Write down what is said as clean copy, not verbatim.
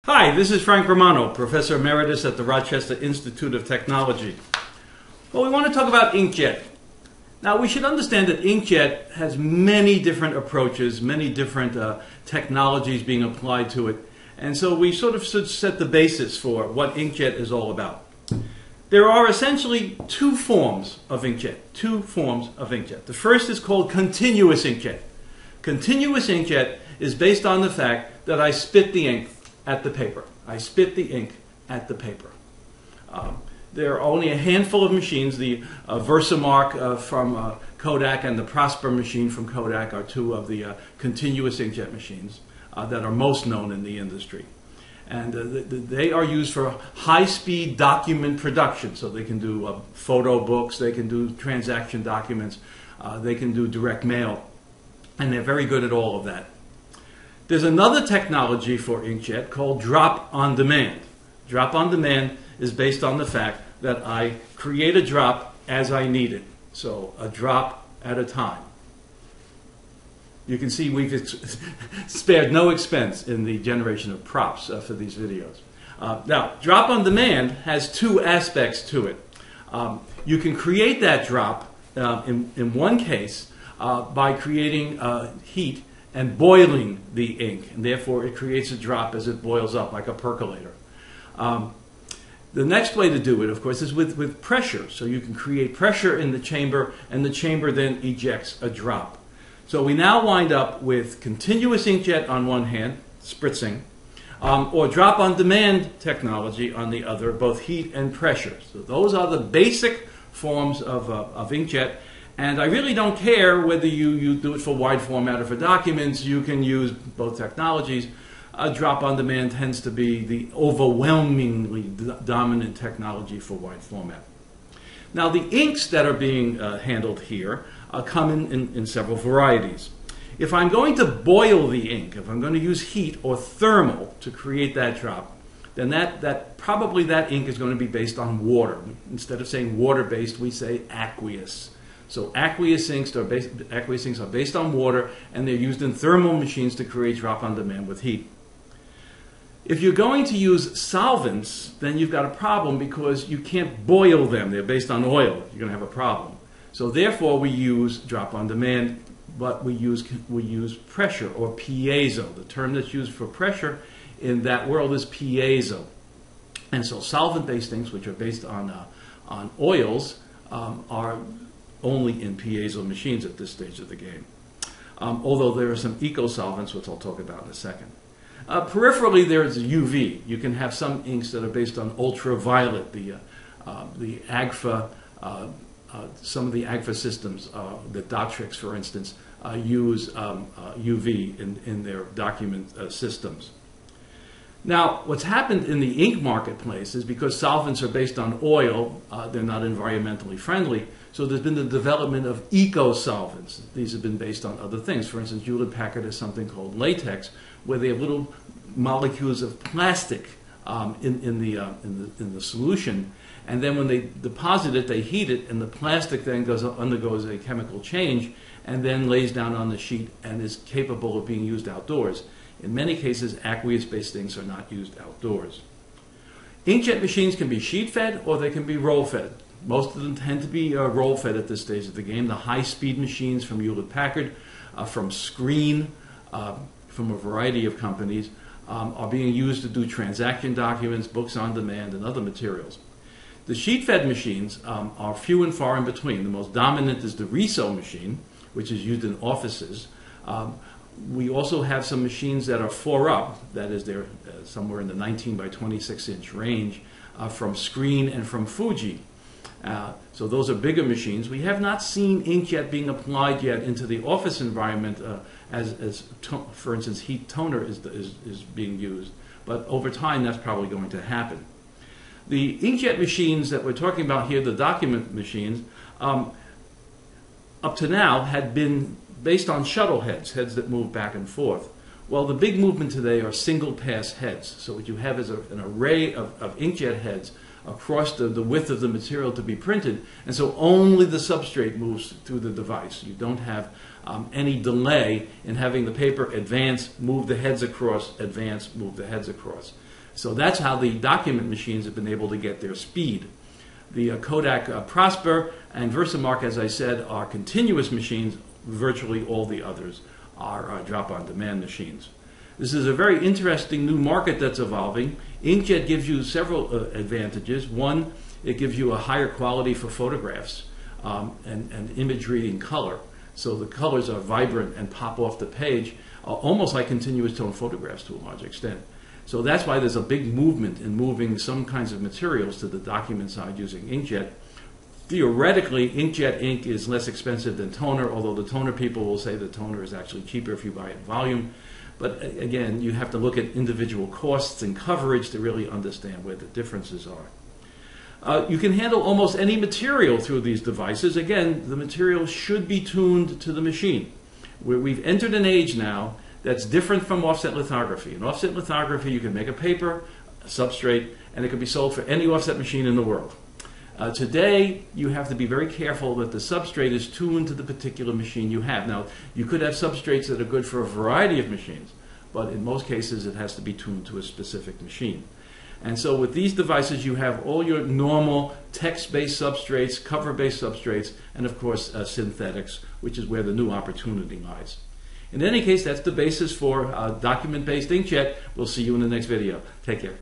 Hi, this is Frank Romano, Professor Emeritus at the Rochester Institute of Technology. Well, we want to talk about inkjet. Now, we should understand that inkjet has many different approaches, many different technologies being applied to it. And so we sort of should set the basis for what inkjet is all about. There are essentially two forms of inkjet. The first is called continuous inkjet. Continuous inkjet is based on the fact that I spit the ink at the paper. I spit the ink at the paper. There are only a handful of machines. The Versamark from Kodak and the Prosper machine from Kodak are two of the continuous inkjet machines that are most known in the industry. And they are used for high-speed document production. So they can do photo books, they can do transaction documents, they can do direct mail. And they're very good at all of that. There's another technology for inkjet called drop on demand. Drop on demand is based on the fact that I create a drop as I need it. So a drop at a time. You can see we've spared no expense in the generation of props for these videos. Now, drop on demand has two aspects to it. You can create that drop in one case by creating heat and boiling the ink, and therefore it creates a drop as it boils up like a percolator. The next way to do it, of course, is with pressure. So you can create pressure in the chamber, and the chamber then ejects a drop. So we now wind up with continuous inkjet on one hand, spritzing, or drop-on-demand technology on the other, both heat and pressure. So those are the basic forms of inkjet. And I really don't care whether you do it for wide format or for documents. You can use both technologies. Drop-on-demand tends to be the overwhelmingly dominant technology for wide format. Now, the inks that are being handled here come in several varieties. If I'm going to boil the ink, if I'm going to use heat or thermal to create that drop, then probably that ink is going to be based on water. Instead of saying water-based, we say aqueous. So aqueous inks are based on water, and they're used in thermal machines to create drop-on-demand with heat. If you're going to use solvents, then you've got a problem because you can't boil them. They're based on oil. You're going to have a problem. So therefore, we use drop-on-demand, but we use pressure or piezo. The term that's used for pressure in that world is piezo. And so solvent-based inks, which are based on oils, are only in piezo machines at this stage of the game. Although there are some eco-solvents, which I'll talk about in a second. Peripherally, there's UV. You can have some inks that are based on ultraviolet. The AGFA, some of the AGFA systems, the Dotrix, for instance, use UV in their document systems. Now, what's happened in the ink marketplace is because solvents are based on oil, they're not environmentally friendly, so there's been the development of eco-solvents. These have been based on other things. For instance, Hewlett-Packard has something called latex, where they have little molecules of plastic in the solution, and then when they deposit it, they heat it, and the plastic then undergoes a chemical change, and then lays down on the sheet and is capable of being used outdoors. In many cases, aqueous-based inks are not used outdoors. Inkjet machines can be sheet-fed or they can be roll-fed. Most of them tend to be roll-fed at this stage of the game. The high-speed machines from Hewlett-Packard, from Screen, from a variety of companies, are being used to do transaction documents, books on demand, and other materials. The sheet-fed machines are few and far in between. The most dominant is the Riso machine, which is used in offices. We also have some machines that are 4-up, that is, they're somewhere in the 19 by 26 inch range, from Screen and from Fuji. So those are bigger machines. We have not seen inkjet being applied yet into the office environment for instance, heat toner is being used. But over time, that's probably going to happen. The inkjet machines that we're talking about here, the document machines, up to now had been based on shuttle heads that move back and forth. Well, the big movement today are single-pass heads. So what you have is an array of inkjet heads across the width of the material to be printed, and so only the substrate moves through the device. You don't have any delay in having the paper advance, move the heads across, advance, move the heads across. So that's how the document machines have been able to get their speed. The Kodak Prosper and Versamark, as I said, are continuous machines. Virtually all the others are drop-on-demand machines. This is a very interesting new market that's evolving. Inkjet gives you several advantages. One, it gives you a higher quality for photographs and image reading color. So the colors are vibrant and pop off the page, almost like continuous tone photographs to a large extent. So that's why there's a big movement in moving some kinds of materials to the document side using inkjet. Theoretically, inkjet ink is less expensive than toner, although the toner people will say the toner is actually cheaper if you buy it in volume. But again, you have to look at individual costs and coverage to really understand where the differences are. You can handle almost any material through these devices. Again, the material should be tuned to the machine. We've entered an age now that's different from offset lithography. In offset lithography, you can make a paper, a substrate, and it can be sold for any offset machine in the world. Today, you have to be very careful that the substrate is tuned to the particular machine you have. Now, you could have substrates that are good for a variety of machines, but in most cases, it has to be tuned to a specific machine. And so with these devices, you have all your normal text-based substrates, cover-based substrates, and of course, synthetics, which is where the new opportunity lies. In any case, that's the basis for document-based inkjet. We'll see you in the next video. Take care.